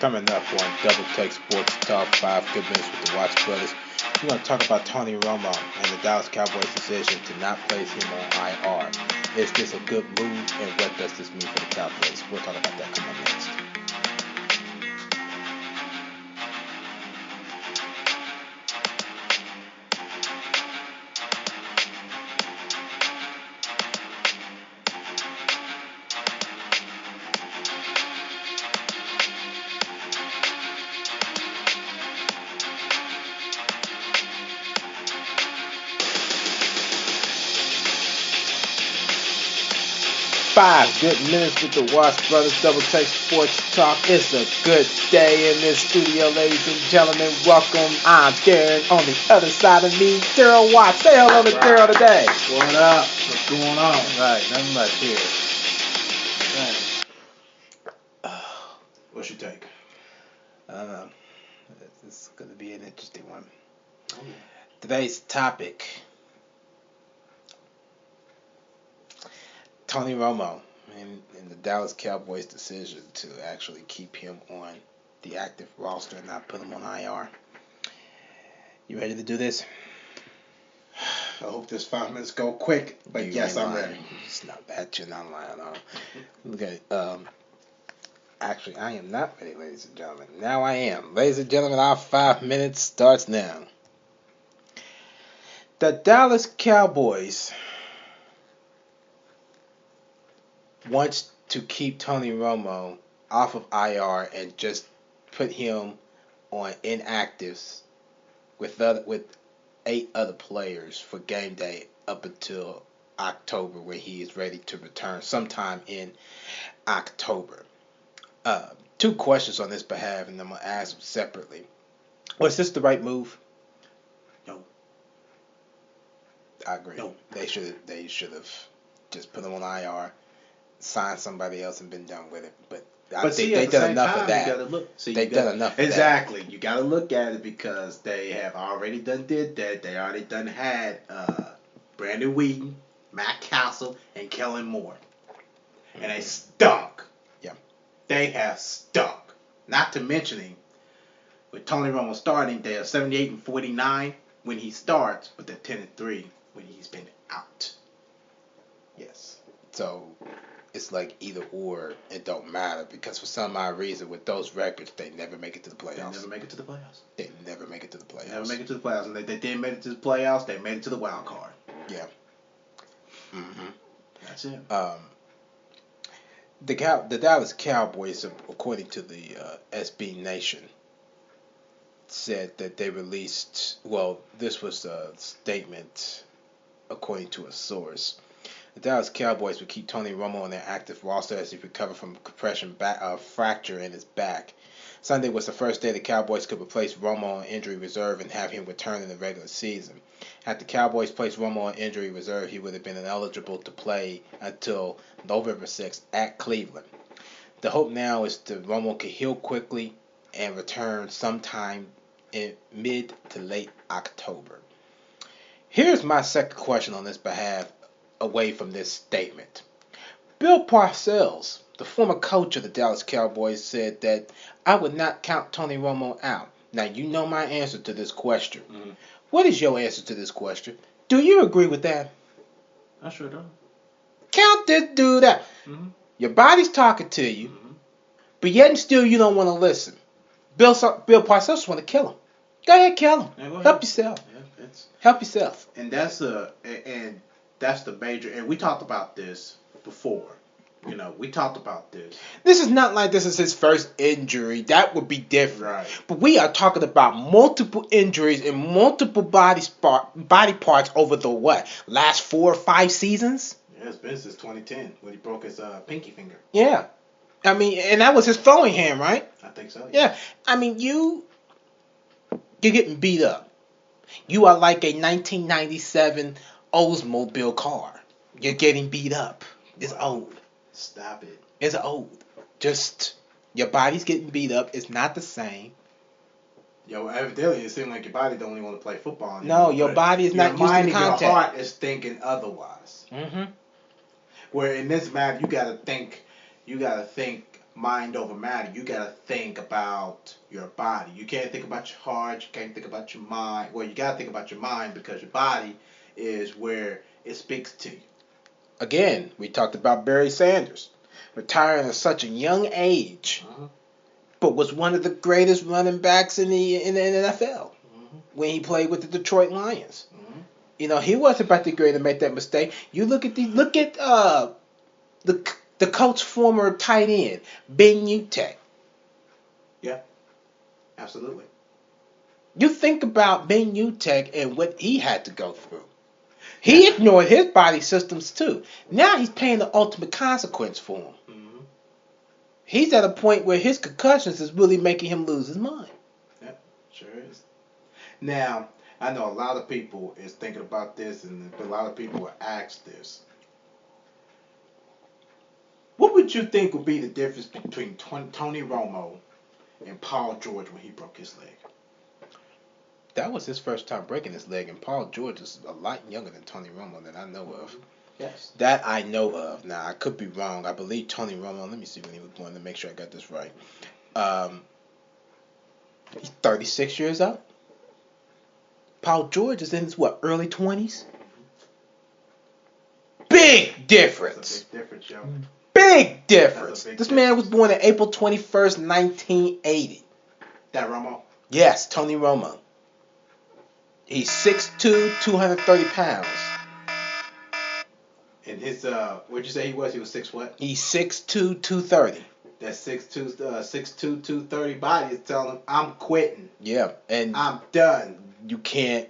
Coming up on Double Take Sports Talk, 5 good minutes with the Watts brothers. We're going to talk about Tony Romo and the Dallas Cowboys' decision to not place him on IR. Is this a good move, and what does this mean for the Cowboys? We'll talk about that coming up next. 5 good minutes with the Watts brothers. Double Take Sports Talk. It's a good day in this studio, ladies and gentlemen. Welcome. I'm Darren. On the other side of me, Daryl Watts. Say hello to Daryl today. What up? What's going on? Right, nothing much here. Right. What's your take? This is going to be an interesting one. Today's topic: Tony Romo and the Dallas Cowboys' decision to actually keep him on the active roster and not put him on IR. You ready to do this? I hope this 5 minutes go quick, but yes, I'm ready. It's not that you're not lying on. Okay. Actually, I am not ready, ladies and gentlemen. Now I am. Ladies and gentlemen, our 5 minutes starts now. The Dallas Cowboys wants to keep Tony Romo off of IR and just put him on inactives with 8 other players for game day up until October, where he is ready to return sometime in October. 2 questions on this behalf, and I'm going to ask them separately. Was this the right move? No. I agree. No. They should have just put him on IR, signed somebody else, and been done with it. But I think they done enough of that. They've done enough of that. Exactly. You got to look at it because they have already did that. They already had Brandon Whedon, Matt Castle, and Kellen Moore. Mm-hmm. And they stunk. Yeah. They have stunk. Not to mentioning, with Tony Romo starting, they are 78-49 when he starts, but they're 10-3 when he's been out. Yes. So it's like either or, it don't matter, because for some odd reason with those records they never make it to the playoffs. They never make it to the playoffs. And they didn't make it to the playoffs. They made it to the wild card. Yeah. Mm-hmm. That's it. The Dallas Cowboys, according to the SB Nation, said that they released, well, this was a statement according to a source. The Dallas Cowboys would keep Tony Romo on their active roster as he recovered from compression fracture in his back. Sunday was the first day the Cowboys could replace Romo on injury reserve and have him return in the regular season. Had the Cowboys placed Romo on injury reserve, he would have been ineligible to play until November 6th at Cleveland. The hope now is that Romo can heal quickly and return sometime in mid to late October. Here's my second question on this behalf, away from this statement. Bill Parcells, the former coach of the Dallas Cowboys, said that I would not count Tony Romo out. Now, you know my answer to this question. Mm-hmm. What is your answer to this question? Do you agree with that? I sure do. Count this dude out. Mm-hmm. Your body's talking to you, mm-hmm. but yet and still you don't want to listen. Bill Parcells want to kill him. Go ahead, kill him. Yeah, help yourself. Yeah, help yourself. And that's the major. And we talked about this before. We talked about this. This is not like this is his first injury. That would be different. Right. But we are talking about multiple injuries and multiple body parts over the last 4 or 5 seasons? Yeah, it's been since 2010 when he broke his pinky finger. Yeah. I mean, and that was his throwing hand, right? I think so. Yeah. I mean, you're getting beat up. You are like a 1997 Oldsmobile car. You're getting beat up. It's old. Stop it. It's old. Just, your body's getting beat up. It's not the same. Yo, evidently it seems like your body don't even want to play football anymore. No, your body is not used to the contact. Your heart is thinking otherwise. Mm-hmm. Where in this matter, you gotta think mind over matter. You got to think about your body. You can't think about your heart. You can't think about your mind. Well, you got to think about your mind because your body is where it speaks to you. Again, we talked about Barry Sanders retiring at such a young age, but was one of the greatest running backs in the NFL when he played with the Detroit Lions. You know, he wasn't about to go to make that mistake. You look at the Colts' former tight end, Ben Utecht. Yeah, absolutely. You think about Ben Utecht and what he had to go through. He ignored his body systems too. Now he's paying the ultimate consequence for him. He's at a point where his concussions is really making him lose his mind. Yep, sure is. Now, I know a lot of people is thinking about this, and a lot of people will ask this. What would you think would be the difference between Tony Romo and Paul George when he broke his leg? That was his first time breaking his leg, and Paul George is a lot younger than Tony Romo that I know of. Yes. That I know of. Now, I could be wrong. I believe Tony Romo, let me see when he was born to make sure I got this right. He's 36 years old. Paul George is in his, early 20s? Big difference. That's a big difference, yo. Big difference. Big this man was born on April 21st, 1980. That Romo? Yes, Tony Romo. He's 6'2", 230 pounds. And his, what'd you say he was? He was 6 what? He's 6'2", 230. That 6'2", 230 body is telling him, I'm quitting. Yeah, and I'm done. You can't.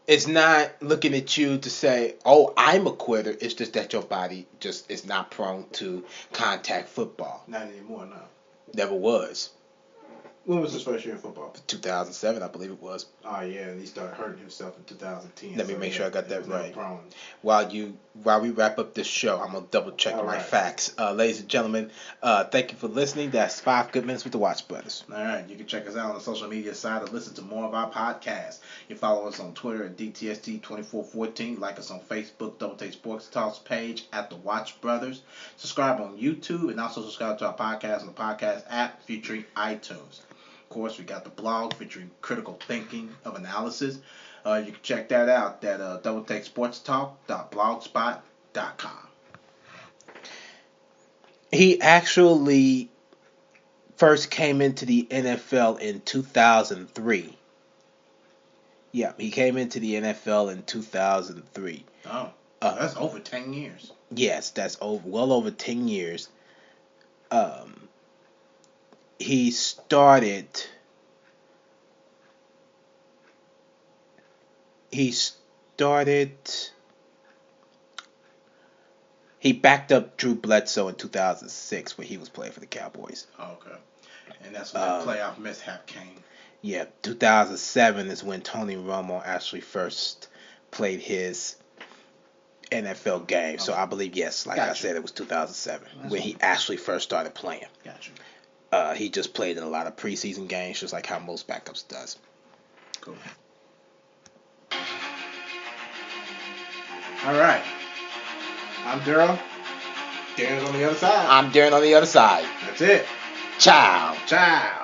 It's not looking at you to say, "Oh, I'm a quitter." It's just that your body just is not prone to contact football. Not anymore, no. Never was. When was his first year in football? 2007, I believe it was. Oh yeah, and he started hurting himself in 2010. Let me make sure I got that right. Prone. While we wrap up this show, I'm gonna double check my facts. Ladies and gentlemen, thank you for listening. That's 5 Good Minutes with the Watch Brothers. All right, you can check us out on the social media side and listen to more of our podcasts. You follow us on Twitter at DTST2414. Like us on Facebook, Double Take Sports Talks page at the Watch Brothers. Subscribe on YouTube and also subscribe to our podcast on the podcast app featuring iTunes. Of course, we got the blog featuring critical thinking of analysis. You can check that out at doubletakesportstalk.blogspot.com. He actually first came into the NFL in 2003. Yeah, he came into the NFL in 2003. Oh, that's over 10 years. Yes, that's well over 10 years. He backed up Drew Bledsoe in 2006 when he was playing for the Cowboys. Okay. And that's when that playoff mishap came. Yeah, 2007 is when Tony Romo actually first played his NFL game. So I believe, yes, like I said, it was 2007 when he actually first started playing. Gotcha. He just played in a lot of preseason games, just like how most backups does. Cool. All right. I'm Daryl. Darren's on the other side. I'm Darren on the other side. That's it. Ciao. Ciao.